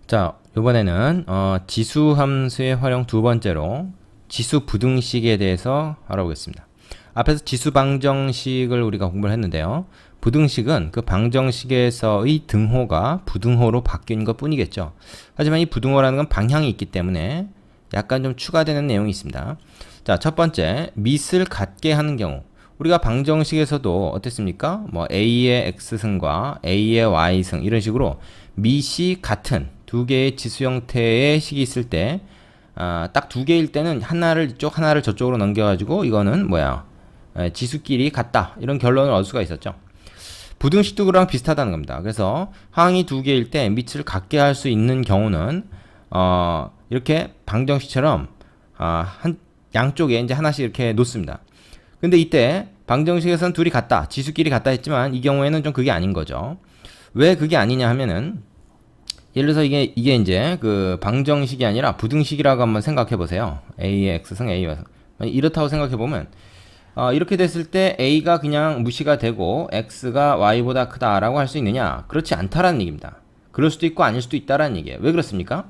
자, 이번에는 지수 함수의 활용 두 번째로 지수 부등식에 대해서 알아보겠습니다. 앞에서 지수 방정식을 우리가 공부를 했는데요. 부등식은 그 방정식에서의 등호가 부등호로 바뀐 것 뿐이겠죠. 하지만 이 부등호라는 건 방향이 있기 때문에 약간 좀 추가되는 내용이 있습니다. 자, 첫 번째, 밑을 같게 하는 경우. 우리가 방정식에서도 어땠습니까? 뭐 a의 x승과 a의 y승 이런 식으로 밑이 같은 두 개의 지수 형태의 식이 있을 때 딱 두 개일 때는 하나를 이쪽 하나를 저쪽으로 넘겨가지고 이거는 뭐야 지수끼리 같다 이런 결론을 얻을 수가 있었죠. 부등식도 그랑 비슷하다는 겁니다. 그래서 항이 두 개일 때 밑을 같게 할 수 있는 경우는 이렇게 방정식처럼 양쪽에 이제 하나씩 이렇게 놓습니다. 근데 이때 방정식에서는 둘이 같다, 지수끼리 같다 했지만 이 경우에는 좀 그게 아닌 거죠. 왜 그게 아니냐 하면은 예를 들어서 이게 이제 그 방정식이 아니라 부등식이라고 한번 생각해 보세요. a의 x승, a의 y승. 이렇다고 생각해 보면 이렇게 됐을 때 a가 그냥 무시가 되고 x가 y보다 크다라고 할 수 있느냐? 그렇지 않다라는 얘기입니다. 그럴 수도 있고 아닐 수도 있다라는 얘기예요. 왜 그렇습니까?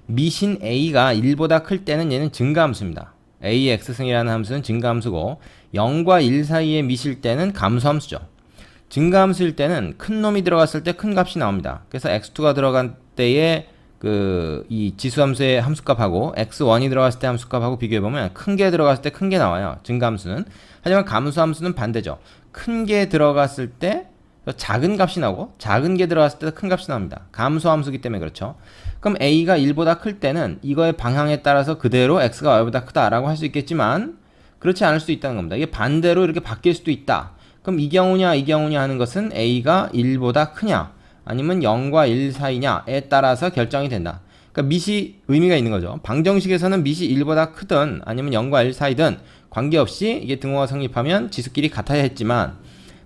밑인 a가 1보다 클 때는 얘는 증가함수입니다. a의 x승이라는 함수는 증가함수고 0과 1 사이에 밑일 때는 감소함수죠. 증가함수일 때는 큰 놈이 들어갔을 때 큰 값이 나옵니다. 그래서 x2가 들어간 때에 이 지수함수의 함수값하고 x1이 들어갔을 때 함수값하고 비교해보면 큰 게 들어갔을 때 큰 게 나와요. 증가함수는. 하지만 감소함수는 반대죠. 큰 게 들어갔을 때 작은 값이 나오고 작은 게 들어갔을 때 큰 값이 나옵니다. 감소함수기 때문에 그렇죠. 그럼 a가 1보다 클 때는 이거의 방향에 따라서 그대로 x가 y보다 크다라고 할 수 있겠지만 그렇지 않을 수도 있다는 겁니다. 이게 반대로 이렇게 바뀔 수도 있다. 그럼 이 경우냐 이 경우냐 하는 것은 a가 1보다 크냐 아니면 0과 1 사이냐에 따라서 결정이 된다. 그러니까 밑이 의미가 있는 거죠. 방정식에서는 밑이 1보다 크든 아니면 0과 1 사이든 관계없이 이게 등호가 성립하면 지수끼리 같아야 했지만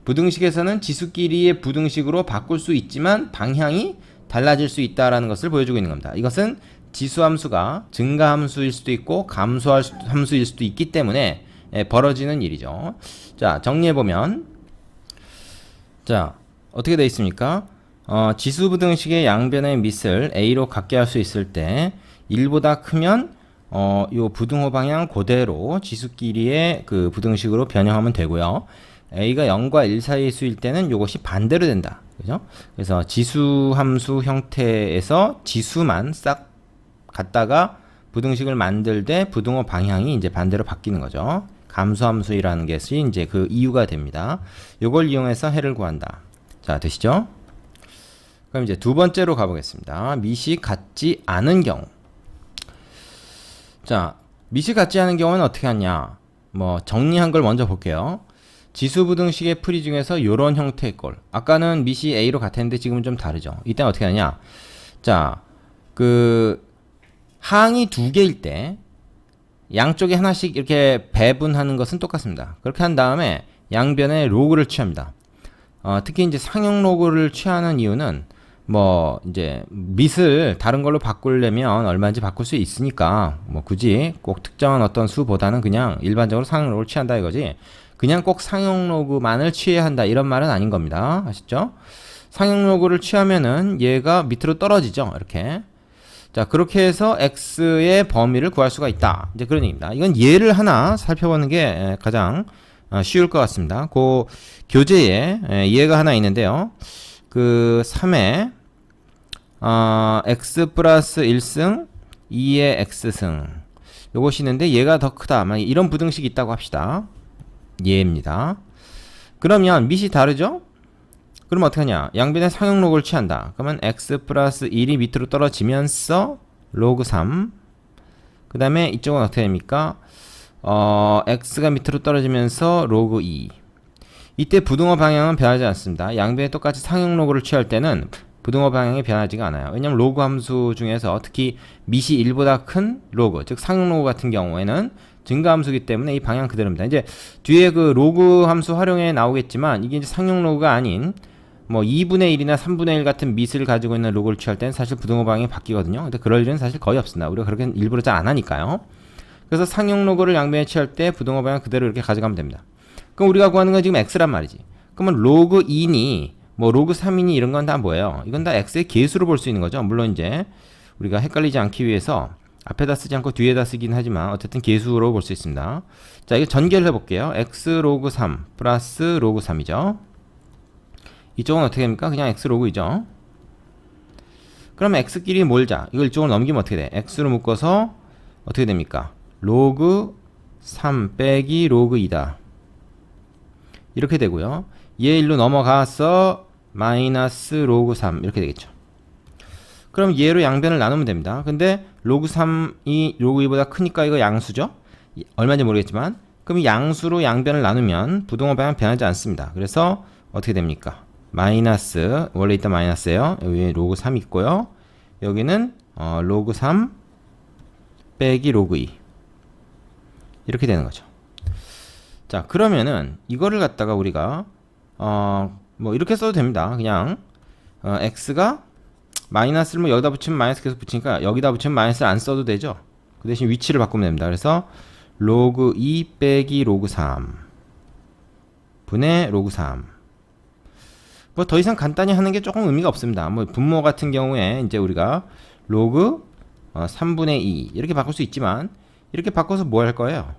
부등식에서는 지수끼리의 부등식으로 바꿀 수 있지만 방향이 달라질 수 있다는 것을 보여주고 있는 겁니다. 이것은 지수함수가 증가함수일 수도 있고 감소함수일 수도 있기 때문에 벌어지는 일이죠. 자, 정리해보면 자, 어떻게 되어 있습니까? 지수부등식의 양변의 밑을 a로 갖게 할 수 있을 때 1보다 크면 요 부등호 방향 그대로 지수끼리의 그 부등식으로 변형하면 되고요. a가 0과 1 사이의 수일 때는 요것이 반대로 된다. 그죠? 그래서 지수함수 형태에서 지수만 싹 갖다가 부등식을 만들 때 부등호 방향이 이제 반대로 바뀌는 거죠. 감소함수이라는 것이 이제 그 이유가 됩니다. 요걸 이용해서 해를 구한다. 자, 되시죠? 그럼 이제 두 번째로 가보겠습니다. 밑이 같지 않은 경우. 자, 밑이 같지 않은 경우는 어떻게 하냐? 뭐 정리한 걸 먼저 볼게요. 지수부등식의 풀이 중에서 요런 형태의 걸. 아까는 밑이 a로 같았는데 지금은 좀 다르죠. 이때는 어떻게 하냐? 자, 그 항이 두 개일 때 양쪽에 하나씩 이렇게 배분하는 것은 똑같습니다. 그렇게 한 다음에 양변에 로그를 취합니다. 특히 이제 상형 로그를 취하는 이유는 뭐 이제 밑을 다른 걸로 바꾸려면 얼마인지 바꿀 수 있으니까 뭐 굳이 꼭 특정한 어떤 수보다는 그냥 일반적으로 상형 로그를 취한다 이거지. 그냥 꼭 상형 로그만을 취해야 한다 이런 말은 아닌 겁니다. 아시죠? 상형 로그를 취하면은 얘가 밑으로 떨어지죠. 이렇게. 자, 그렇게 해서 x의 범위를 구할 수가 있다. 이제 그런 얘기입니다. 이건 예를 하나 살펴보는 게 가장 쉬울 것 같습니다. 그 교재에 예가 하나 있는데요. 그 3에 x 플러스 1승 2의 x승 요것이 있는데 얘가 더 크다. 이런 부등식이 있다고 합시다. 예입니다. 그러면 밑이 다르죠? 그럼 어떻게 하냐? 양변에 상형 로그를 취한다. 그러면 x 플러스 1이 밑으로 떨어지면서 로그 3. 그 다음에 이쪽은 어떻게 됩니까? x가 밑으로 떨어지면서 로그 2. 이때 부등호 방향은 변하지 않습니다. 양변에 똑같이 상형 로그를 취할 때는 부등호 방향이 변하지가 않아요. 왜냐면 로그 함수 중에서 특히 밑이 1보다 큰 로그, 즉 상형 로그 같은 경우에는 증가함수기 때문에 이 방향 그대로입니다. 이제 뒤에 그 로그 함수 활용에 나오겠지만 이게 이제 상형 로그가 아닌 뭐 2분의 1이나 3분의 1 같은 밑을 가지고 있는 로그를 취할 때는 사실 부등호 방향이 바뀌거든요. 근데 그럴 일은 사실 거의 없습니다. 우리가 그렇게 일부러 잘 안 하니까요. 그래서 상형 로그를 양변에 취할 때 부등호 방향 그대로 이렇게 가져가면 됩니다. 그럼 우리가 구하는 건 지금 x란 말이지. 그러면 로그 2니 뭐 로그 3이니 이런 건 다 뭐예요? 이건 다 x의 계수로 볼 수 있는 거죠. 물론 이제 우리가 헷갈리지 않기 위해서 앞에다 쓰지 않고 뒤에다 쓰긴 하지만 어쨌든 계수로 볼 수 있습니다. 자, 이거 전개를 해볼게요. x 로그 3 플러스 로그 3이죠. 이쪽은 어떻게 됩니까? 그냥 x 로그이죠. 그러면 x끼리 몰자. 이걸 이쪽으로 넘기면 어떻게 돼? x로 묶어서 어떻게 됩니까? 로그 3 빼기 로그 2다. 이렇게 되고요. 얘 일로 넘어가서 마이너스 로그 3 이렇게 되겠죠. 그럼 얘로 양변을 나누면 됩니다. 근데 로그 3이 로그 2보다 크니까 이거 양수죠. 얼마인지 모르겠지만 그럼 양수로 양변을 나누면 부동호 방향 변하지 않습니다. 그래서 어떻게 됩니까? 마이너스, 원래 있던 마이너스예요. 여기 로그 3 있고요. 여기는 로그 3 빼기 로그 2 이렇게 되는 거죠. 자, 그러면은 이거를 갖다가 우리가 뭐 이렇게 써도 됩니다. 그냥 x가 마이너스를 뭐 여기다 붙이면 마이너스 계속 붙이니까 여기다 붙이면 마이너스를 안 써도 되죠. 그 대신 위치를 바꾸면 됩니다. 그래서 로그 2 빼기 로그 3 분의 로그 3. 뭐 더 이상 간단히 하는 게 조금 의미가 없습니다. 뭐 분모 같은 경우에 이제 우리가 로그 3분의 2 이렇게 바꿀 수 있지만 이렇게 바꿔서 뭐 할 거예요?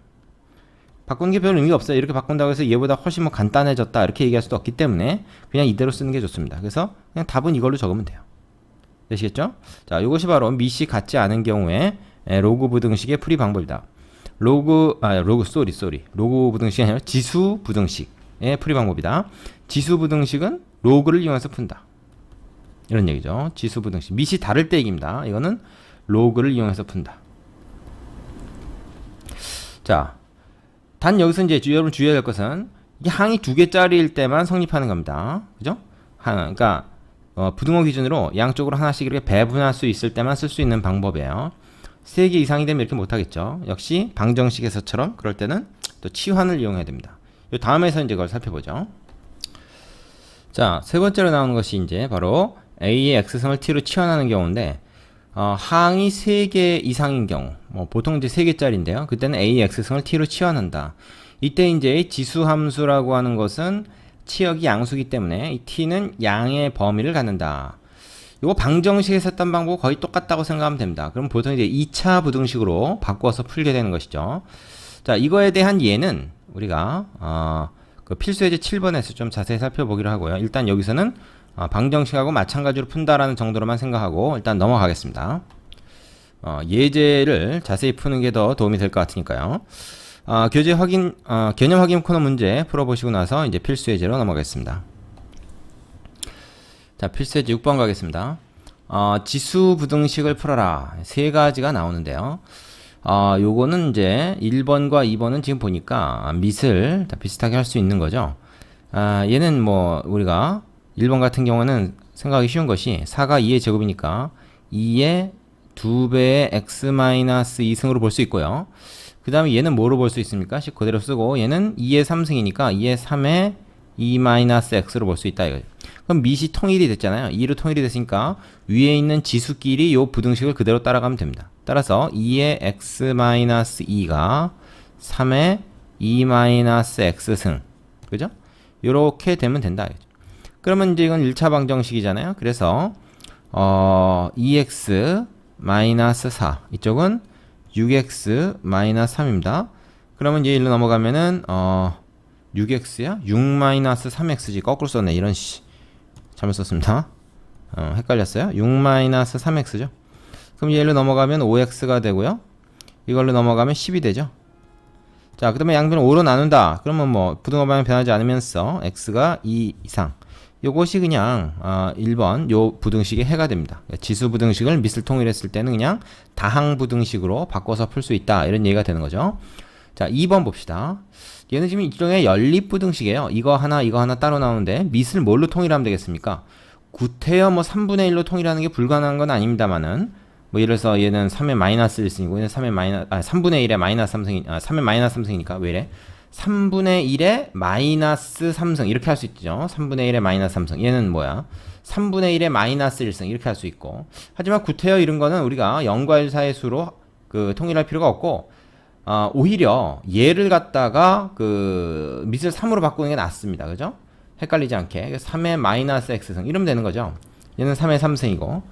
바꾸는 게 별 의미가 없어요. 이렇게 바꾼다고 해서 얘보다 훨씬 뭐 간단해졌다 이렇게 얘기할 수도 없기 때문에 그냥 이대로 쓰는 게 좋습니다. 그래서 그냥 답은 이걸로 적으면 돼요. 되시겠죠? 자, 이것이 바로 미시 같지 않은 경우에 로그 부등식의 풀이 방법이다. 로그 부등식이 아니라 지수 부등식의 풀이 방법이다. 지수 부등식은 로그를 이용해서 푼다. 이런 얘기죠. 지수 부등식. 미시 다를 때 얘기입니다. 이거는 로그를 이용해서 푼다. 자, 단 여기서 이제 여러분 주의해야 할 것은 이게 항이 2개짜리일 때만 성립하는 겁니다. 그죠? 그러니까 부등호 기준으로 양쪽으로 하나씩 이렇게 배분할 수 있을 때만 쓸 수 있는 방법이에요. 3개 이상이 되면 이렇게 못하겠죠. 역시 방정식에서처럼 그럴 때는 또 치환을 이용해야 됩니다. 이 다음에서 이제 그걸 살펴보죠. 자, 세 번째로 나오는 것이 이제 바로 A의 X승을 T로 치환하는 경우인데, 항이 3개 이상인 경우, 보통 이제 3개짜리인데요. 그때는 A의 X승을 T로 치환한다. 이때 이제 지수함수라고 하는 것은 치역이 양수기 때문에 이 T는 양의 범위를 갖는다. 이거 방정식에서 했던 방법과 거의 똑같다고 생각하면 됩니다. 그럼 보통 이제 2차 부등식으로 바꿔서 풀게 되는 것이죠. 자, 이거에 대한 예는 우리가 그 필수예제 7번에서 좀 자세히 살펴보기로 하고요. 일단 여기서는 방정식하고 마찬가지로 푼다라는 정도로만 생각하고 일단 넘어가겠습니다. 예제를 자세히 푸는 게 더 도움이 될 것 같으니까요. 교재 확인, 개념 확인 코너 문제 풀어보시고 나서 이제 필수예제로 넘어가겠습니다. 자, 필수예제 6번 가겠습니다. 지수 부등식을 풀어라. 세 가지가 나오는데요. 요거는 이제 1번과 2번은 지금 보니까 밑을 다 비슷하게 할 수 있는 거죠. 얘는 뭐 우리가 1번 같은 경우는 생각하기 쉬운 것이 4가 2의 제곱이니까 2의 2배의 x-2승으로 볼 수 있고요. 그 다음에 얘는 뭐로 볼 수 있습니까? 식 그대로 쓰고 얘는 2의 3승이니까 2의 3의 2-x로 볼 수 있다 이거죠. 그럼 밑이 통일이 됐잖아요. 2로 통일이 됐으니까 위에 있는 지수끼리 요 부등식을 그대로 따라가면 됩니다. 따라서 2의 x-2가 3의 2-x승. 그죠? 요렇게 되면 된다. 그러면 이제 이건 1차 방정식이잖아요. 그래서 2x-4 이쪽은 6x-3입니다. 그러면 이제 1로 넘어가면은 6x야? 6-3x지. 거꾸로 썼네. 이런 잘못 썼습니다. 헷갈렸어요? 6-3x죠. 그럼 얘로 넘어가면 5x가 되고요. 이걸로 넘어가면 10이 되죠. 자, 그 다음에 양변을 5로 나눈다. 그러면 뭐 부등호 방향 변하지 않으면서 x가 2 이상. 요것이 그냥 1번 요 부등식의 해가 됩니다. 지수 부등식을 밑을 통일했을 때는 그냥 다항 부등식으로 바꿔서 풀 수 있다. 이런 얘기가 되는 거죠. 자, 2번 봅시다. 얘는 지금 일종의 연립 부등식이에요. 이거 하나 따로 나오는데 밑을 뭘로 통일하면 되겠습니까? 구태여 뭐 3분의 1로 통일하는 게 불가능한 건 아닙니다만은 뭐 예를 들어서 얘는 3의 마이너스 1승이고 얘는 3분의 1의 마이너스 3승이 3의 마이너스 3승이니까 왜 이래? 3분의 1의 마이너스 3승 이렇게 할 수 있죠. 3분의 1의 마이너스 3승. 얘는 뭐야? 3분의 1의 마이너스 1승 이렇게 할 수 있고. 하지만 구태여 이런 거는 우리가 0과 1 사이의 수로 그 통일할 필요가 없고 오히려 얘를 갖다가 그 밑을 3으로 바꾸는 게 낫습니다. 그죠? 헷갈리지 않게. 3의 마이너스 x승 이러면 되는 거죠. 얘는 3의 3승이고.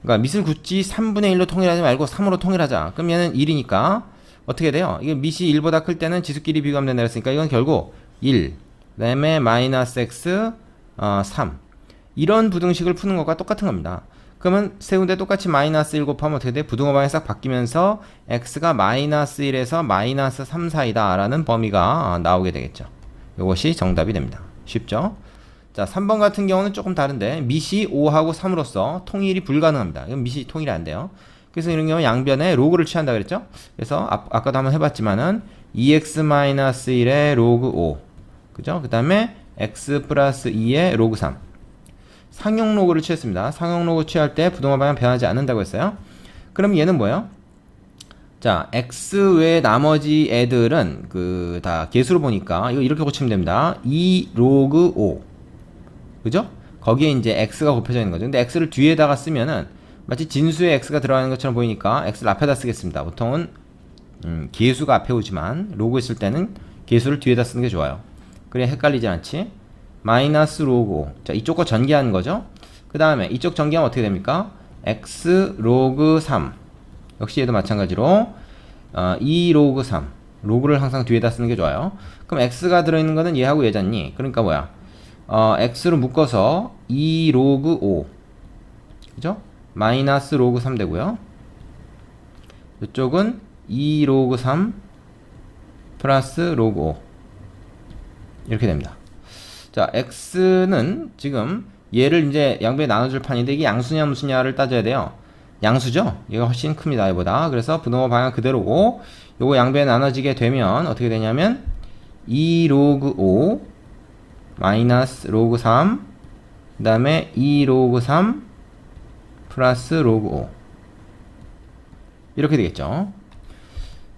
그러니까 밑을 굳이 3분의 1로 통일하지 말고 3으로 통일하자. 그럼 얘는 1이니까 어떻게 돼요? 이게 밑이 1보다 클 때는 지수끼리 비교하면 된다 그랬으니까 이건 결국 1, 그 다음에 마이너스 x 3 이런 부등식을 푸는 것과 똑같은 겁니다. 그러면 세 군데 똑같이 마이너스 1 곱하면 어떻게 돼? 부등호 방향이 싹 바뀌면서 x가 마이너스 1에서 마이너스 3 사이다 라는 범위가 나오게 되겠죠. 이것이 정답이 됩니다. 쉽죠? 자, 3번 같은 경우는 조금 다른데 밑이 5하고 3으로서 통일이 불가능합니다. 이건 밑이 통일이 안 돼요. 그래서 이런 경우 양변에 로그를 취한다 그랬죠? 그래서 아까도 한번 해봤지만은 2x-1의 로그 5 그죠? 그 다음에 x 플러스 2의 로그 3 상용 로그를 취했습니다. 상용 로그 취할 때 부등호 방향 변하지 않는다고 했어요. 그럼 얘는 뭐예요? 자, x 외 나머지 애들은 그 다 개수로 보니까 이거 이렇게 고치면 됩니다. 2 로그 5 그죠? 거기에 이제 x가 곱해져 있는 거죠. 근데 x를 뒤에다가 쓰면은 마치 진수에 x가 들어가는 것처럼 보이니까 x를 앞에다 쓰겠습니다. 보통은 개수가 앞에 오지만 로그 있을 때는 개수를 뒤에다 쓰는 게 좋아요. 그래 헷갈리지 않지? 마이너스 로그 5. 자, 이쪽 거 전개하는 거죠. 그 다음에 이쪽 전개하면 어떻게 됩니까? x 로그 3. 역시 얘도 마찬가지로 2 로그 3. 로그를 항상 뒤에다 쓰는 게 좋아요. 그럼 x가 들어있는 거는 얘하고 얘잖니? 그러니까 뭐야? x로 묶어서 2 로그 5. 그죠? 마이너스 로그 3 되고요. 이쪽은 2 로그 3 플러스 로그 5. 이렇게 됩니다. 자, x는 지금 얘를 이제 양변에 나눠줄 판인데 이게 양수냐 무수냐를 따져야 돼요. 양수죠? 얘가 훨씬 큽니다, 얘보다. 그래서 부등호 방향 그대로고 요거 양변에 나눠지게 되면 어떻게 되냐면 2 로그 5 마이너스 로그 3 그 다음에 2 로그 3 플러스 로그 5 이렇게 되겠죠.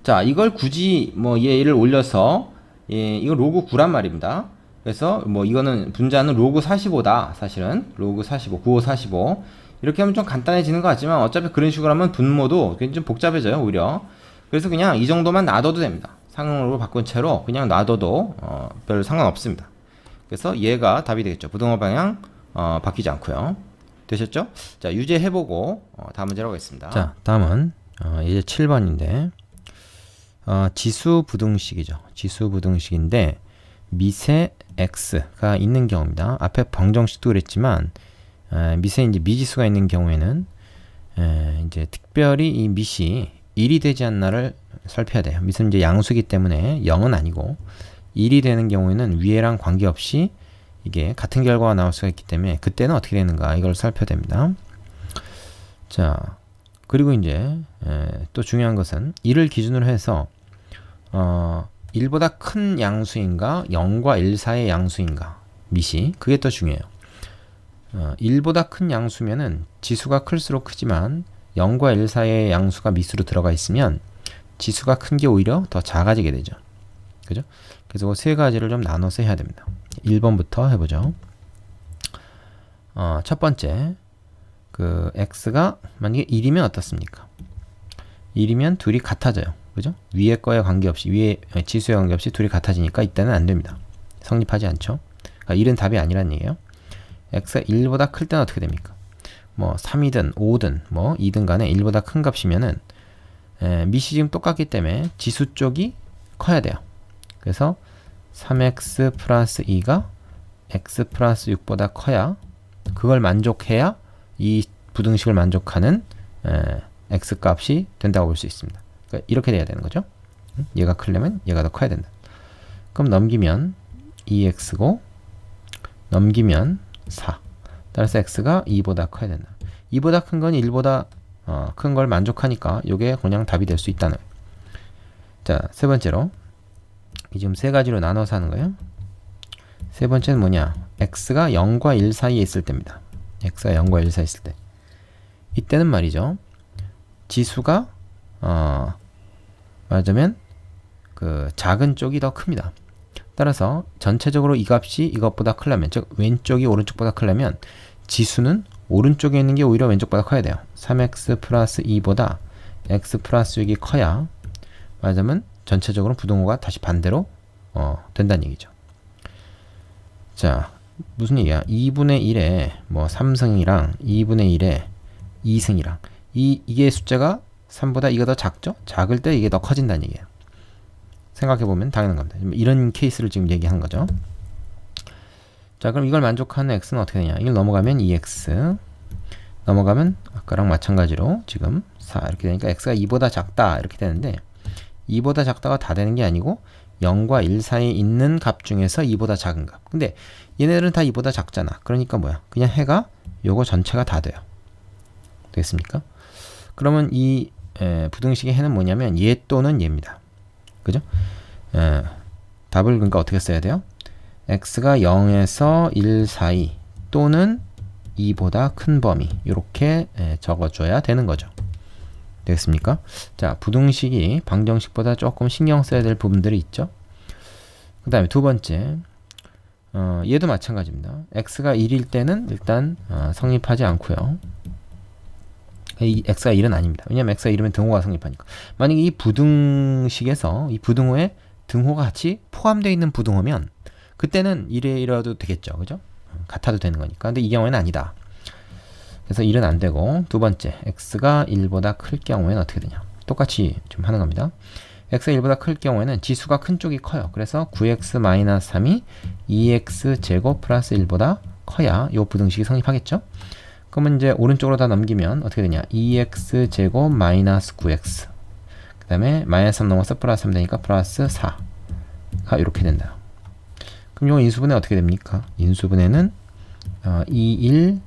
자, 이걸 굳이 뭐 얘를 올려서 이거 로그 9란 말입니다. 그래서 뭐 이거는 분자는 로그 45다. 사실은 로그 45, 95, 45 이렇게 하면 좀 간단해지는 것 같지만 어차피 그런 식으로 하면 분모도 굉장히 좀 복잡해져요, 오히려. 그래서 그냥 이 정도만 놔둬도 됩니다. 상용으로 바꾼 채로 그냥 놔둬도 별 상관없습니다. 그래서 얘가 답이 되겠죠. 부등호 방향 바뀌지 않고요. 되셨죠? 자, 유제 해보고 다음 문제로 가겠습니다. 자, 다음은 이제 7번인데 지수 부등식이죠. 지수 부등식인데 밑에 x가 있는 경우입니다. 앞에 방정식도 그랬지만 밑에 이제 미지수가 있는 경우에는 이제 특별히 이 밑이 1이 되지 않나를 살펴야 돼요. 밑은 이제 양수이기 때문에 0은 아니고 1이 되는 경우에는 위에랑 관계없이 이게 같은 결과가 나올 수가 있기 때문에 그때는 어떻게 되는가 이걸 살펴야 됩니다. 자, 그리고 이제 또 중요한 것은 1을 기준으로 해서 1보다 큰 양수인가 0과 1 사이의 양수인가 밑이 그게 또 중요해요. 1보다 큰 양수면은 지수가 클수록 크지만 0과 1 사이의 양수가 밑으로 들어가 있으면 지수가 큰 게 오히려 더 작아지게 되죠. 그죠? 그래서 그 세 가지를 좀 나눠서 해야 됩니다. 1번부터 해보죠. 첫 번째, 그 x가 만약에 1이면 어떻습니까? 1이면 둘이 같아져요. 그죠? 위에 거에 관계없이, 위에 지수에 관계없이 둘이 같아지니까 이때는 안 됩니다. 성립하지 않죠. 그러니까 1은 답이 아니란 얘기예요. x가 1보다 클 때는 어떻게 됩니까? 뭐 3이든 5든 뭐 2든 간에 1보다 큰 값이면은 밑이 지금 똑같기 때문에 지수 쪽이 커야 돼요. 그래서 3x 플러스 2가 x 플러스 6보다 커야 그걸 만족해야 이 부등식을 만족하는 x 값이 된다고 볼 수 있습니다. 그러니까 이렇게 돼야 되는 거죠. 얘가 크려면 얘가 더 커야 된다. 그럼 넘기면 2x고 넘기면 4. 따라서 x가 2보다 커야 된다. 2보다 큰 건 1보다 큰 걸 만족하니까 이게 그냥 답이 될 수 있다는. 자, 세 번째로 지금 세 가지로 나눠서 하는 거예요. 세 번째는 뭐냐? x가 0과 1 사이에 있을 때입니다. x가 0과 1 사이에 있을 때. 이때는 말이죠. 지수가 말하자면 그 작은 쪽이 더 큽니다. 따라서 전체적으로 이 값이 이것보다 크려면, 즉 왼쪽이 오른쪽보다 크려면 지수는 오른쪽에 있는 게 오히려 왼쪽보다 커야 돼요. 3x 플러스 2보다 x 플러스 6이 커야 말하자면 전체적으로 부등호가 다시 반대로 된다는 얘기죠. 자, 무슨 얘기야? 2분의 1에 뭐 3승이랑 2분의 1에 2승이랑 이게 숫자가 3보다 이가 더 작죠? 작을 때 이게 더 커진다는 얘기예요. 생각해보면 당연한 겁니다. 이런 케이스를 지금 얘기하는 거죠. 자, 그럼 이걸 만족하는 x는 어떻게 되냐? 이걸 넘어가면 2x, 넘어가면 아까랑 마찬가지로 지금 4 이렇게 되니까 x가 2보다 작다 이렇게 되는데 2보다 작다가 다 되는 게 아니고 0과 1 사이에 있는 값 중에서 2보다 작은 값. 근데 얘네들은 다 2보다 작잖아. 그러니까 뭐야? 그냥 해가 요거 전체가 다 돼요. 되겠습니까? 그러면 이 부등식의 해는 뭐냐면 얘 또는 얘입니다. 그죠? 답을 그러니까 어떻게 써야 돼요? x가 0에서 1 사이 또는 2보다 큰 범위 이렇게 적어줘야 되는 거죠. 되겠습니까? 자, 부등식이 방정식보다 조금 신경 써야 될 부분들이 있죠. 그 다음에 두 번째, 얘도 마찬가지입니다. x가 1일 때는 일단 성립하지 않고요. 이 x가 1은 아닙니다. 왜냐면 x가 1이면 등호가 성립하니까. 만약에 이 부등식에서 이 부등호에 등호가 같이 포함되어 있는 부등호면 그때는 1이라도 되겠죠. 그죠? 같아도 되는 거니까. 근데 이 경우에는 아니다. 그래서 1은 안 되고, 두 번째, x가 1보다 클 경우에는 어떻게 되냐? 똑같이 좀 하는 겁니다. x가 1보다 클 경우에는 지수가 큰 쪽이 커요. 그래서 9x-3이 2x 제곱 플러스 1보다 커야 이 부등식이 성립하겠죠? 그러면 이제 오른쪽으로 다 넘기면 어떻게 되냐? 2x 제곱 마이너스 9x. 그 다음에 마이너스 3 넘어서 플러스 3 되니까 플러스 4가 이렇게 된다. 그럼 이거 인수분해 어떻게 됩니까? 인수분해는 2, 1,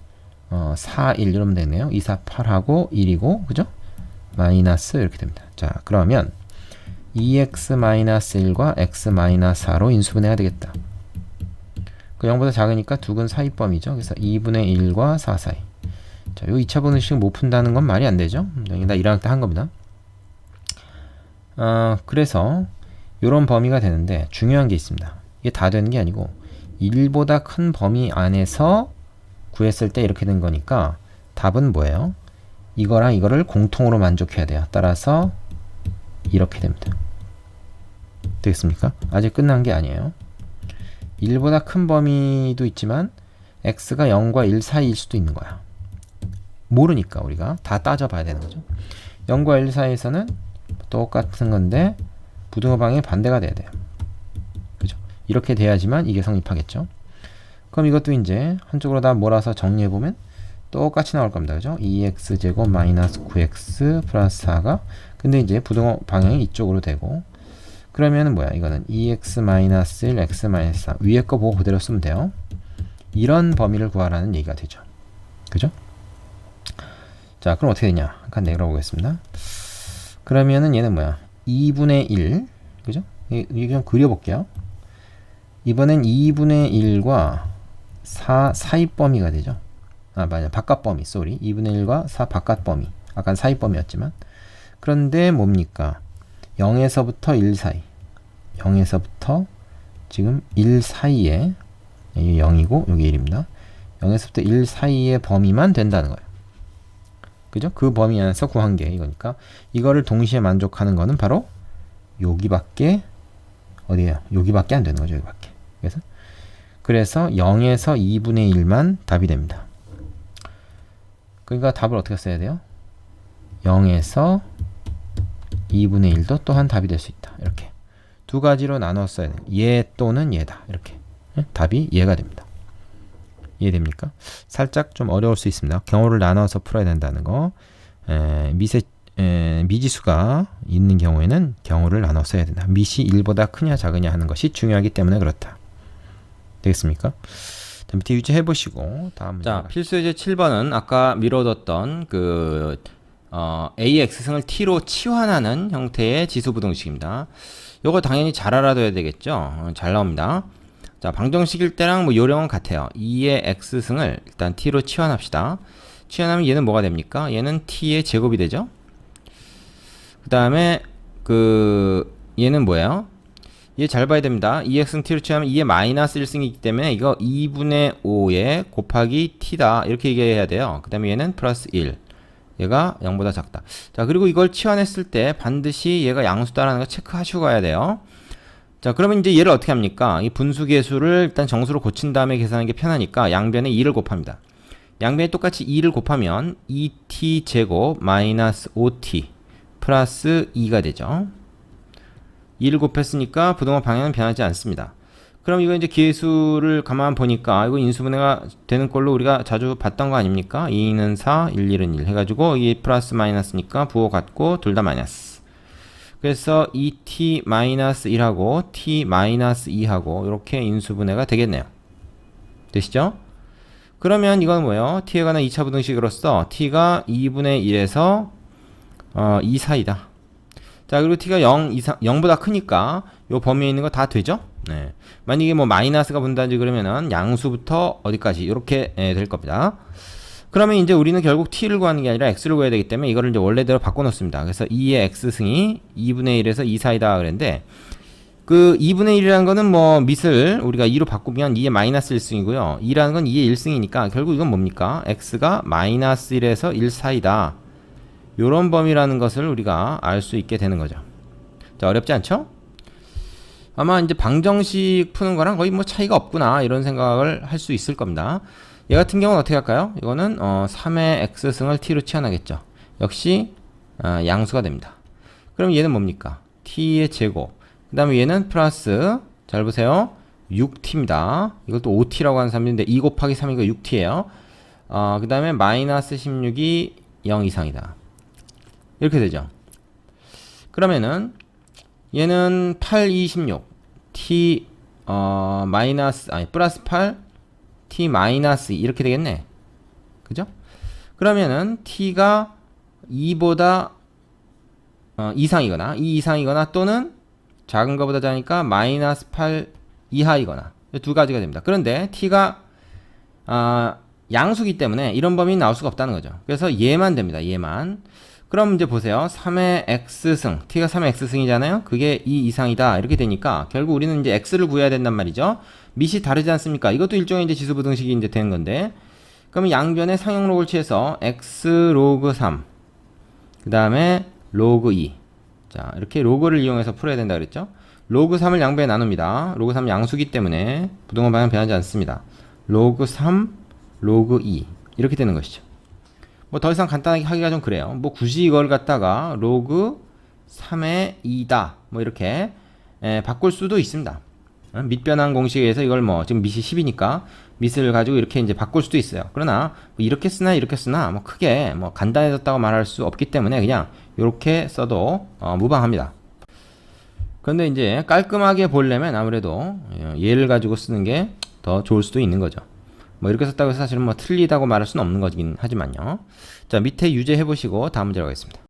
4, 1 이러면 되네요. 2, 4, 8하고 1이고, 그죠? 마이너스 이렇게 됩니다. 자, 그러면 2x-1과 x-4로 인수분해가 되겠다. 그 0보다 작으니까 두근 사이범위죠. 그래서 2분의 1과 4 사이. 자, 요 2차 분식 못 푼다는 건 말이 안 되죠. 여기다 1학년 때 한 겁니다. 그래서 요런 범위가 되는데 중요한 게 있습니다. 이게 다 되는 게 아니고 1보다 큰 범위 안에서 구했을 때 이렇게 된 거니까 답은 뭐예요? 이거랑 이거를 공통으로 만족해야 돼요. 따라서 이렇게 됩니다. 되겠습니까? 아직 끝난 게 아니에요. 1보다 큰 범위도 있지만 x가 0과 1 사이일 수도 있는 거야. 모르니까 우리가 다 따져봐야 되는 거죠. 0과 1 사이에서는 똑같은 건데 부등호 방향이 반대가 돼야 돼요. 그죠? 이렇게 돼야지만 이게 성립하겠죠. 그럼 이것도 이제 한쪽으로 다 몰아서 정리해보면 똑같이 나올 겁니다. 그죠? 2x제곱 마이너스 9x 플러스 4가 근데 이제 부등호 방향이 이쪽으로 되고 그러면은 뭐야? 이거는 2x 마이너스 1, x 마이너스 4 위에 거 보고 그대로 쓰면 돼요. 이런 범위를 구하라는 얘기가 되죠. 그죠? 자, 그럼 어떻게 되냐? 잠깐 내밀어 보겠습니다. 그러면은 얘는 뭐야? 2분의 1, 그죠? 이게 좀 그려볼게요. 이번엔 2분의 1과 4 사이 범위가 되죠. 맞아. 바깥 범위, 쏘리. 2분의 1과 4 바깥 범위. 아까 사이 범위였지만. 그런데 뭡니까? 0에서부터 1 사이. 0에서부터 지금 1 사이에, 여기 0이고, 여기 1입니다. 0에서부터 1 사이의 범위만 된다는 거예요. 그죠? 그 범위 안에서 구한 게 이거니까. 이거를 동시에 만족하는 거는 바로 여기밖에, 어디에요? 여기밖에 안 되는 거죠. 여기밖에. 그래서 0에서 2분의 1만 답이 됩니다. 그러니까 답을 어떻게 써야 돼요? 0에서 2분의 1도 또한 답이 될 수 있다. 이렇게 두 가지로 나눠 써야 돼요. 얘 또는 얘다. 이렇게 답이 얘가 됩니다. 이해됩니까? 살짝 좀 어려울 수 있습니다. 경우를 나눠서 풀어야 된다는 거. 미지수가 있는 경우에는 경우를 나눠 써야 된다. 밑이 1보다 크냐 작으냐 하는 것이 중요하기 때문에 그렇다. 되겠습니까? 자, 밑에 유지해 보시고 다음 문제. 자, 필수 예제 7번은 아까 미뤄뒀던 그 AX승을 T로 치환하는 형태의 지수 부등식입니다. 요거 당연히 잘 알아둬야 되겠죠. 잘 나옵니다. 자, 방정식일 때랑 뭐 요령은 같아요. 2의 X승을 일단 T로 치환합시다. 치환하면 얘는 뭐가 됩니까? 얘는 T의 제곱이 되죠. 그 다음에 얘는 뭐예요? 얘 잘 봐야 됩니다. 2x승 t로 치하면 2의 마이너스 1승이기 때문에 이거 2분의 5에 곱하기 t다 이렇게 얘기해야 돼요. 그 다음에 얘는 플러스 1, 얘가 0보다 작다. 자, 그리고 이걸 치환했을 때 반드시 얘가 양수다라는 거 체크하시고 가야 돼요. 자, 그러면 이제 얘를 어떻게 합니까? 이 분수계수를 일단 정수로 고친 다음에 계산하는 게 편하니까 양변에 2를 곱합니다. 양변에 똑같이 2를 곱하면 2t 제곱 마이너스 5t 플러스 2가 되죠. 2를 곱했으니까 부동호 방향은 변하지 않습니다. 그럼 이거 이제 계수를 가만 보니까 이거 인수분해가 되는 걸로 우리가 자주 봤던 거 아닙니까? 2는 4, 1, 1은 1 해가지고 이 플러스 마이너스니까 부호 같고 둘 다 마이너스. 그래서 2t-1하고 t-2하고 이렇게 인수분해가 되겠네요. 되시죠? 그러면 이건 뭐예요? t에 관한 2차 부등식으로서 t가 2분의 1에서 2 사이다. 자, 그리고 t가 0 이상, 0보다 크니까 요 범위에 있는 거 다 되죠? 네. 만약에 뭐 마이너스가 분다지 그러면은 양수부터 어디까지 이렇게 될 겁니다. 그러면 이제 우리는 결국 t를 구하는 게 아니라 x를 구해야 되기 때문에 이거를 이제 원래대로 바꿔 놓습니다. 그래서 2의 x승이 2분의 1에서 2 사이다 그랬는데 그 2분의 1이라는 거는 뭐 밑을 우리가 2로 바꾸면 2의 마이너스 1승이고요. 2라는 건 2의 1승이니까 결국 이건 뭡니까? x가 마이너스 1에서 1 사이다. 요런 범위라는 것을 우리가 알 수 있게 되는 거죠. 자, 어렵지 않죠? 아마 이제 방정식 푸는 거랑 거의 뭐 차이가 없구나 이런 생각을 할 수 있을 겁니다. 얘 같은 경우는 어떻게 할까요? 이거는 3의 x승을 t로 치환하겠죠. 역시 양수가 됩니다. 그럼 얘는 뭡니까? t의 제곱. 그 다음에 얘는 플러스, 잘 보세요, 6t입니다. 이것도 5t라고 하는 사람인데 2 곱하기 3이고 6t예요. 그 다음에 마이너스 16이 0 이상이다. 이렇게 되죠. 그러면은 얘는 8, 26 t 플러스 8 t 마이너스 2 이렇게 되겠네. 그죠? 그러면은 t가 2보다 이상이거나 2 이상이거나 또는 작은 것보다 작으니까 마이너스 8 이하이거나 두 가지가 됩니다. 그런데 t가 양수기 때문에 이런 범위는 나올 수가 없다는 거죠. 그래서 얘만 됩니다. 얘만. 그럼 이제 보세요. 3의 x승, t가 3의 x승이잖아요. 그게 2 이상이다 이렇게 되니까 결국 우리는 이제 x를 구해야 된단 말이죠. 밑이 다르지 않습니까? 이것도 일종의 이제 지수부등식이 이제 되는 건데, 그러면 양변에 상형록을 취해서 x 로그 3, 그 다음에 로그 2. 자, 이렇게 로그를 이용해서 풀어야 된다 그랬죠? 로그 3을 양변에 나눕니다. 로그 3 양수기 때문에 부동호 방향 변하지 않습니다. 로그 3, 로그 2 이렇게 되는 것이죠. 뭐 더 이상 간단하게 하기가 좀 그래요. 뭐 굳이 이걸 갖다가 로그 3의 2다 뭐 이렇게 바꿀 수도 있습니다. 밑변환 공식에 의해서 이걸 뭐 지금 밑이 10이니까 밑을 가지고 이렇게 이제 바꿀 수도 있어요. 그러나 뭐 이렇게 쓰나 뭐 크게 뭐 간단해졌다고 말할 수 없기 때문에 그냥 이렇게 써도 무방합니다. 그런데 이제 깔끔하게 보려면 아무래도 얘를 가지고 쓰는 게 더 좋을 수도 있는 거죠. 뭐 이렇게 썼다고 해서 사실은 뭐 틀리다고 말할 수는 없는 거긴 하지만요. 자, 밑에 유제 해보시고 다음 문제로 가겠습니다.